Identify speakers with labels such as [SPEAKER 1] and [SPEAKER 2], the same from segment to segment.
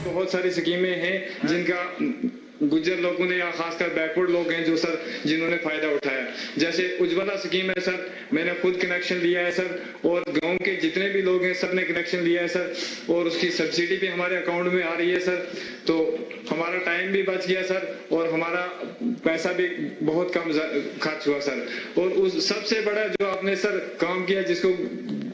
[SPEAKER 1] बहुत सारी स्कीमें हैं जिनका गुज्जर लोगों ने या खासकर बैकवर्ड लोग हैं जो सर जिन्होंने फायदा उठाया। जैसे उज्ज्वला स्कीम है सर, मैंने खुद कनेक्शन लिया है सर, और गांव के जितने भी लोग हैं सब ने कनेक्शन लिया है सर, और उसकी सब्सिडी भी हमारे अकाउंट में आ रही है सर। तो हमारा टाइम भी बच गया सर और हमारा पैसा भी बहुत कम खर्च हुआ सर। और उस सबसे बड़ा जो आपने सर काम किया, जिसको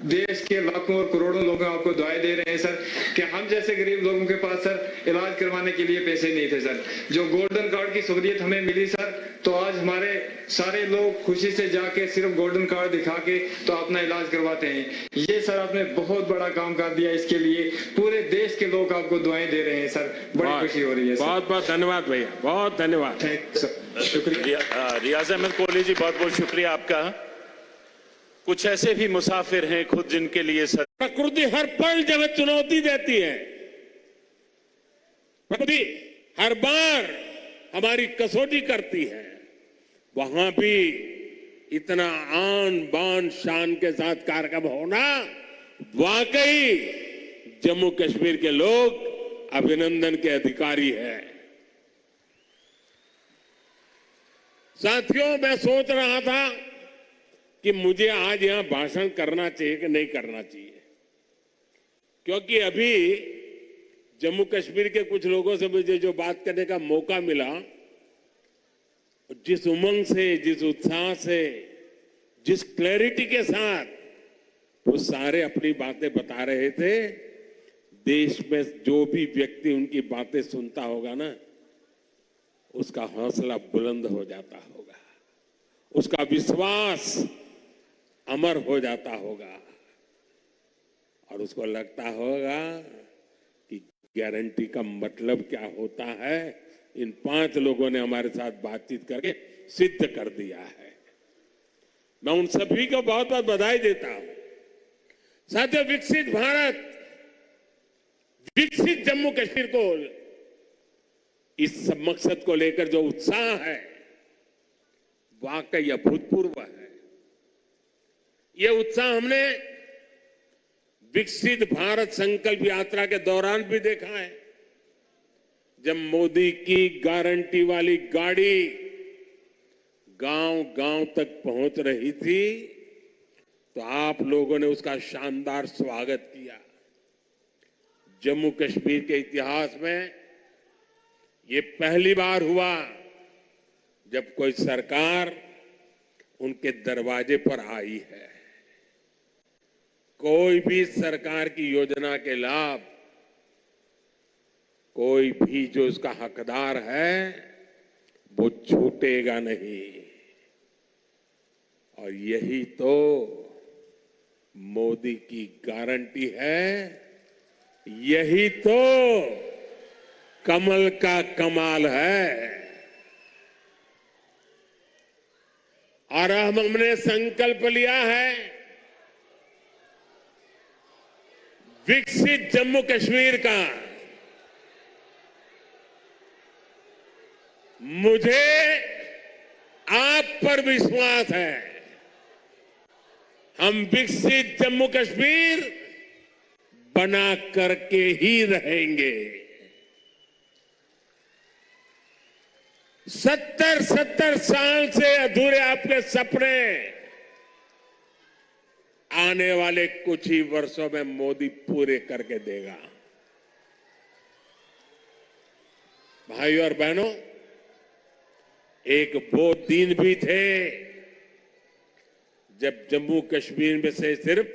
[SPEAKER 1] देश के लाखों और करोड़ों लोग आपको दुआएं दे रहे हैं सर, कि हम जैसे गरीब लोगों के पास सर इलाज करवाने के लिए पैसे नहीं थे सर। जो गोल्डन कार्ड की सहूलियत हमें मिली सर, तो आज हमारे सारे लोग खुशी से जाके सिर्फ गोल्डन कार्ड दिखा के तो अपना इलाज करवाते हैं। ये सर आपने बहुत बड़ा काम कर दिया, इसके लिए पूरे देश के लोग आपको दुआएं दे रहे हैं सर, बड़ी खुशी हो रही है।
[SPEAKER 2] बहुत बहुत धन्यवाद भैया, बहुत धन्यवाद।
[SPEAKER 1] थैंक यू सर, शुक्रिया।
[SPEAKER 3] रियाज अहमद कोहली जी, बहुत बहुत शुक्रिया आपका। कुछ ऐसे भी मुसाफिर हैं खुद जिनके लिए सर
[SPEAKER 2] प्रकृति हर पल जब चुनौती देती है, प्रकृति हर बार हमारी कसौटी करती है, वहां भी इतना आन बान शान के साथ कार्यक्रम होना, वाकई जम्मू कश्मीर के लोग अभिनंदन के अधिकारी हैं। साथियों, मैं सोच रहा था कि मुझे आज यहां भाषण करना चाहिए कि नहीं करना चाहिए, क्योंकि अभी जम्मू कश्मीर के कुछ लोगों से मुझे जो बात करने का मौका मिला, जिस उमंग से, जिस उत्साह से, जिस क्लैरिटी के साथ वो सारे अपनी बातें बता रहे थे, देश में जो भी व्यक्ति उनकी बातें सुनता होगा ना, उसका हौसला बुलंद हो जाता होगा, उसका विश्वास अमर हो जाता होगा, और उसको लगता होगा कि गारंटी का मतलब क्या होता है, इन 5 लोगों ने हमारे साथ बातचीत करके सिद्ध कर दिया है। मैं उन सभी को बहुत बहुत बधाई देता हूं। साथियों, विकसित भारत, विकसित जम्मू कश्मीर को, इस सब मकसद को लेकर जो उत्साह है, वाकई अभूतपूर्व है। यह उत्साह हमने विकसित भारत संकल्प यात्रा के दौरान भी देखा है। जब मोदी की गारंटी वाली गाड़ी गांव गांव तक पहुंच रही थी, तो आप लोगों ने उसका शानदार स्वागत किया। जम्मू कश्मीर के इतिहास में ये पहली बार हुआ जब कोई सरकार उनके दरवाजे पर आई है। कोई भी सरकार की योजना के लाभ, कोई भी जो उसका हकदार है, वो छूटेगा नहीं। और यही तो मोदी की गारंटी है, यही तो कमल का कमाल है। और हमने संकल्प लिया है, विकसित जम्मू कश्मीर का। मुझे आप पर विश्वास है, हम विकसित जम्मू कश्मीर बना करके ही रहेंगे। 70 साल से अधूरे आपके सपने आने वाले कुछ ही वर्षों में मोदी पूरे करके देगा। भाइयों और बहनों, एक वो दिन भी थे जब जम्मू कश्मीर में से सिर्फ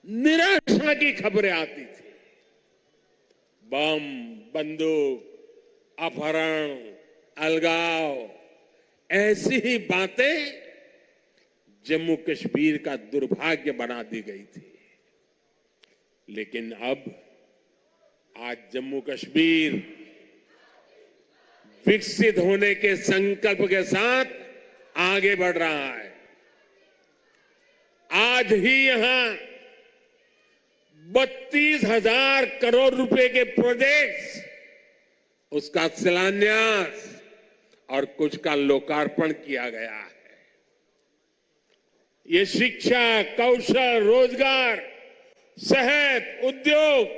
[SPEAKER 2] निराशा की खबरें आती थी। बम, बंदूक, अपहरण, अलगाव, ऐसी ही बातें जम्मू कश्मीर का दुर्भाग्य बना दी गई थी। लेकिन अब आज जम्मू कश्मीर विकसित होने के संकल्प के साथ आगे बढ़ रहा है। आज ही यहां 32,000 करोड़ रुपए के प्रोजेक्ट्स, उसका शिलान्यास और कुछ का लोकार्पण किया गया है। ये शिक्षा, कौशल, रोजगार, सेहत, उद्योग,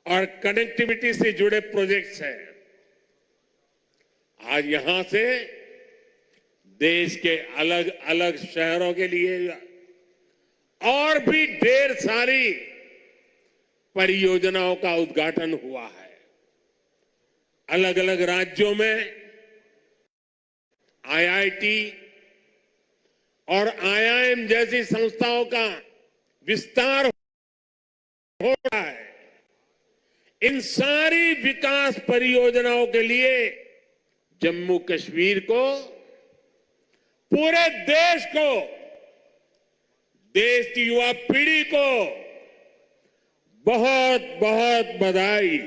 [SPEAKER 2] और कनेक्टिविटी से जुड़े प्रोजेक्ट्स हैं। आज यहां से देश के अलग अलग शहरों के लिए और भी ढेर सारी परियोजनाओं का उद्घाटन हुआ है। अलग अलग राज्यों में आईआईटी और आईआईएम जैसी संस्थाओं का विस्तार हो रहा है। इन सारी विकास परियोजनाओं के लिए जम्मू कश्मीर को, पूरे देश को, देश की युवा पीढ़ी को बहुत बहुत बधाई।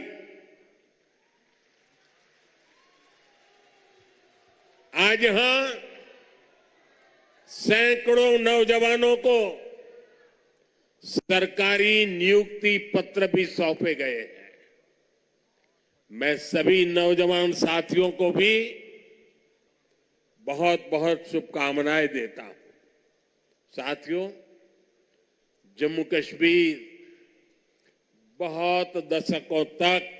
[SPEAKER 2] आज यहां सैकड़ों नौजवानों को सरकारी नियुक्ति पत्र भी सौंपे गए हैं। मैं सभी नौजवान साथियों को भी बहुत बहुत शुभकामनाएं देता हूं। साथियों, जम्मू कश्मीर बहुत दशकों तक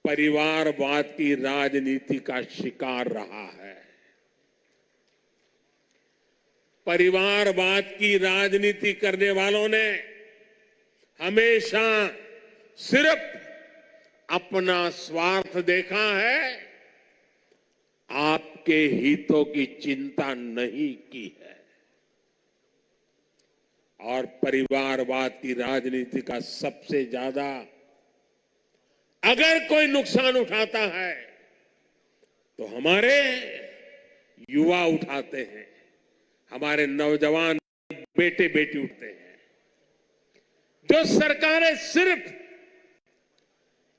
[SPEAKER 2] परिवारवाद की राजनीति का शिकार रहा है। परिवारवाद की राजनीति करने वालों ने हमेशा सिर्फ अपना स्वार्थ देखा है, आपके हितों की चिंता नहीं की है। और परिवारवाद की राजनीति का सबसे ज्यादा अगर कोई नुकसान उठाता है तो हमारे युवा उठाते हैं, हमारे नौजवान बेटे बेटी उठते हैं। जो सरकारें सिर्फ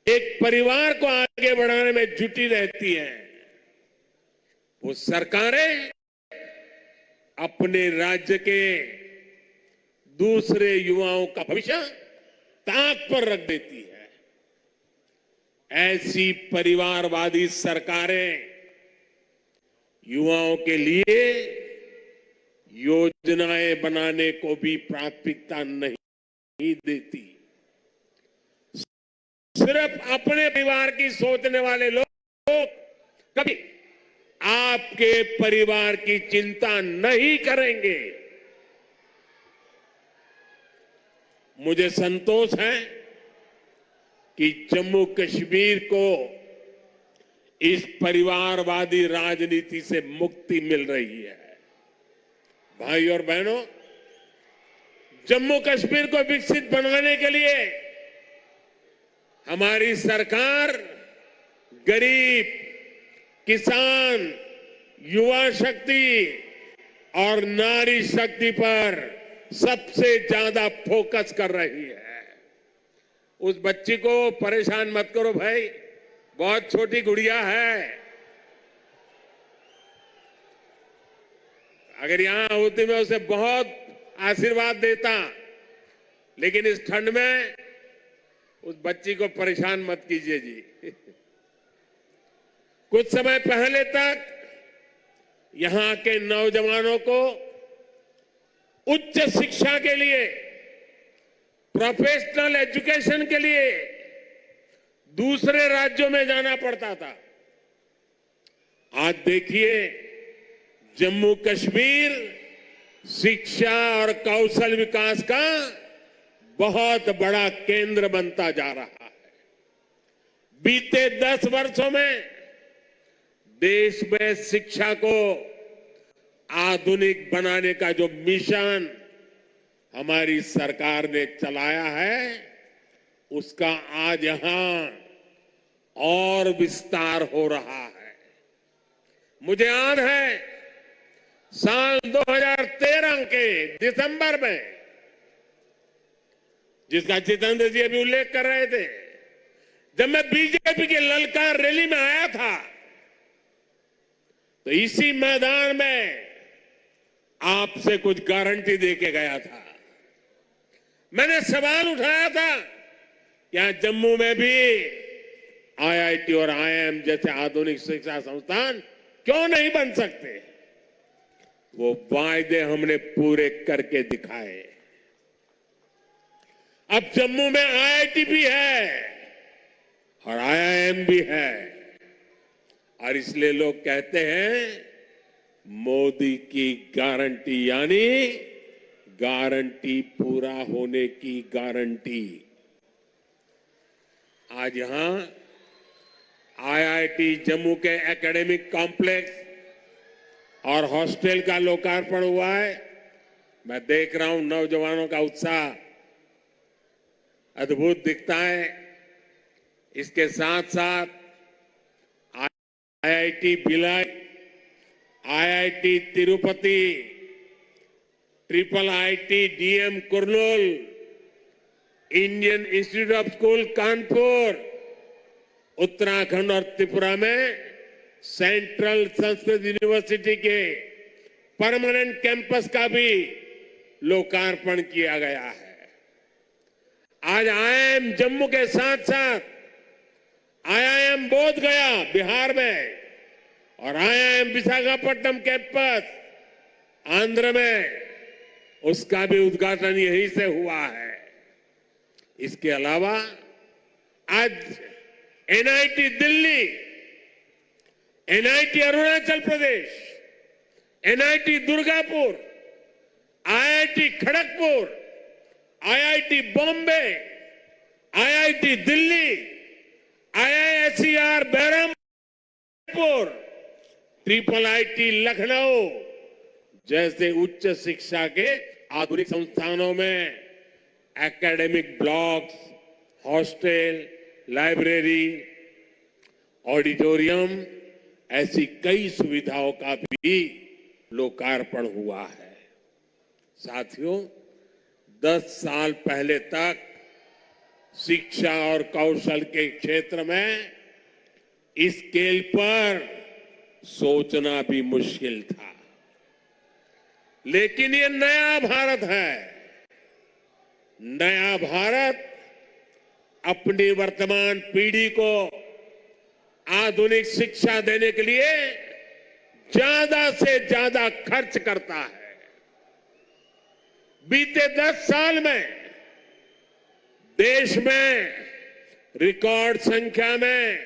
[SPEAKER 2] एक परिवार को आगे बढ़ाने में जुटी रहती हैं, वो सरकारें अपने राज्य के दूसरे युवाओं का भविष्य ताक पर रख देती है। ऐसी परिवारवादी सरकारें युवाओं के लिए योजनाएं बनाने को भी प्राथमिकता नहीं देती। सिर्फ अपने परिवार की सोचने वाले लोग कभी आपके परिवार की चिंता नहीं करेंगे। मुझे संतोष है कि जम्मू कश्मीर को इस परिवारवादी राजनीति से मुक्ति मिल रही है। भाई और बहनों, जम्मू कश्मीर को विकसित बनाने के लिए हमारी सरकार गरीब, किसान, युवा शक्ति और नारी शक्ति पर सबसे ज्यादा फोकस कर रही है। उस बच्ची को परेशान मत करो भाई, बहुत छोटी गुड़िया है। अगर यहां होती मैं उसे बहुत आशीर्वाद देता, लेकिन इस ठंड में उस बच्ची को परेशान मत कीजिए जी। कुछ समय पहले तक यहां के नौजवानों को उच्च शिक्षा के लिए, प्रोफेशनल एजुकेशन के लिए दूसरे राज्यों में जाना पड़ता था। आज देखिए, जम्मू कश्मीर शिक्षा और कौशल विकास का बहुत बड़ा केंद्र बनता जा रहा है। बीते 10 वर्षों में देश में शिक्षा को आधुनिक बनाने का जो मिशन हमारी सरकार ने चलाया है, उसका आज यहां और विस्तार हो रहा है। मुझे याद है साल 2013 के दिसंबर में, जिसका जितेंद्र जी अभी उल्लेख कर रहे थे, जब मैं बीजेपी की ललकार रैली में आया था, तो इसी मैदान में आपसे कुछ गारंटी देके गया था। मैंने सवाल उठाया था, क्या जम्मू में भी आईआईटी और आईआईएम जैसे आधुनिक शिक्षा संस्थान क्यों नहीं बन सकते? वो वायदे हमने पूरे करके दिखाए। अब जम्मू में आईआईटी भी है और आईआईएम भी है और इसलिए लोग कहते हैं मोदी की गारंटी यानी गारंटी पूरा होने की गारंटी। आज यहां आईआईटी जम्मू के एकेडमिक कॉम्प्लेक्स और हॉस्टल का लोकार्पण हुआ है। मैं देख रहा हूं नौजवानों का उत्साह अद्भुत दिखता है। इसके साथ साथ IIT Bhilai, IIT Tirupati, triple IT DM Kurnool, Indian institute of school Kanpur, Uttarakhand और त्रिपुरा में सेंट्रल संस्कृत यूनिवर्सिटी के परमानेंट कैंपस का भी लोकार्पण किया गया है। आज आईआईएम जम्मू के साथ साथ आईआईएम बोध गया बिहार में और आईआईएम विशाखापट्टनम कैंपस आंध्र में, उसका भी उद्घाटन यहीं से हुआ है। इसके अलावा आज NIT Delhi, NIT Arunachal Pradesh, NIT Durgapur, IIT Kharagpur, IIT Bombay, IIT Delhi, IISER Berhampur, triple IT Lucknow जैसे उच्च शिक्षा के आधुनिक संस्थानों में academic blocks, hostel, library, auditorium ऐसी कई सुविधाओं का भी लोकार्पण हुआ है। साथियों, 10 साल पहले तक शिक्षा और कौशल के क्षेत्र में इस स्केल पर सोचना भी मुश्किल था, लेकिन ये नया भारत है। नया भारत अपनी वर्तमान पीढ़ी को आधुनिक शिक्षा देने के लिए ज्यादा से ज्यादा खर्च करता है। बीते 10 साल में देश में रिकॉर्ड संख्या में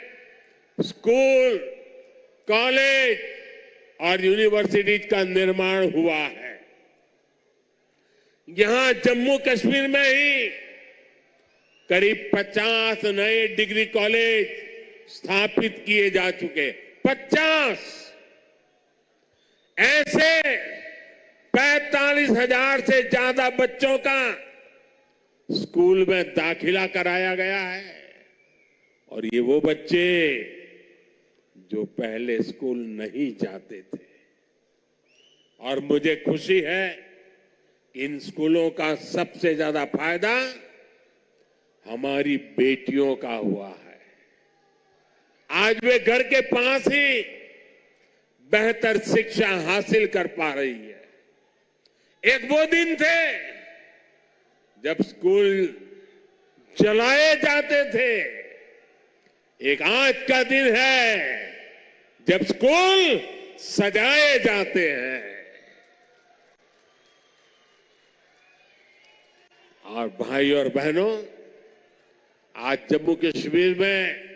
[SPEAKER 2] स्कूल, कॉलेज और यूनिवर्सिटीज का निर्माण हुआ है। यहां जम्मू कश्मीर में ही करीब 50 नए डिग्री कॉलेज स्थापित किए जा चुके। 50 ऐसे 45,000 से ज्यादा बच्चों का स्कूल में दाखिला कराया गया है और ये वो बच्चे जो पहले स्कूल नहीं जाते थे। और मुझे खुशी है कि इन स्कूलों का सबसे ज्यादा फायदा हमारी बेटियों का हुआ है। आज वे घर के पास ही बेहतर शिक्षा हासिल कर पा रही है। एक वो दिन थे जब स्कूल चलाए जाते थे, एक आज का दिन है जब स्कूल सजाए जाते हैं। और भाई और बहनों, आज जम्मू कश्मीर में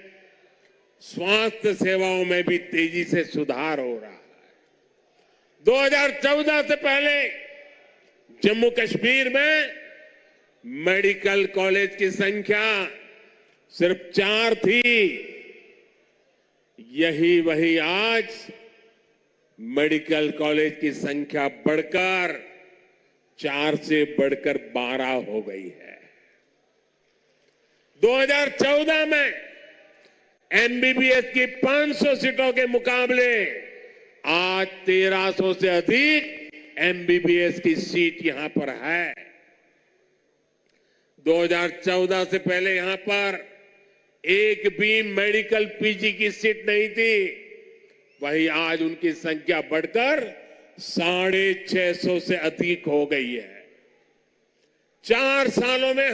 [SPEAKER 2] स्वास्थ्य सेवाओं में भी तेजी से सुधार हो रहा है। 2014 से पहले जम्मू कश्मीर में मेडिकल कॉलेज की संख्या सिर्फ 4 थी। यही वही आज मेडिकल कॉलेज की संख्या बढ़कर 4 से बढ़कर 12 हो गई है। 2014 में एमबीबीएस की 500 सीटों के मुकाबले आज 1300 से अधिक एमबीबीएस की सीट यहां पर है। 2014 से पहले यहां पर एक भी मेडिकल पीजी की सीट नहीं थी, वही आज उनकी संख्या बढ़कर 650 से अधिक हो गई है। 4 सालों में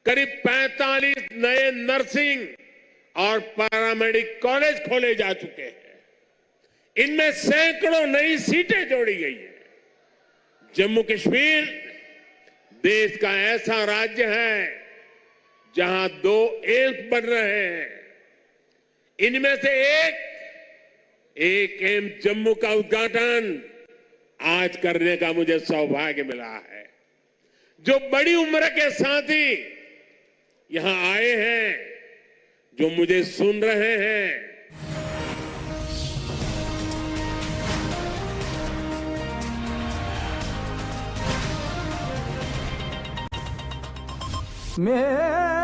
[SPEAKER 2] करीब 45 नए नर्सिंग और पैरामेडिक कॉलेज खोले जा चुके हैं। इनमें सैकड़ों नई सीटें जोड़ी गई है। जम्मू कश्मीर देश का ऐसा राज्य है जहां 2 एम्स बन रहे हैं। इनमें से एक एम्स जम्मू का उद्घाटन आज करने का मुझे सौभाग्य मिला है। जो बड़ी उम्र के साथी यहां आए हैं, जो मुझे सुन रहे हैं,
[SPEAKER 4] मैं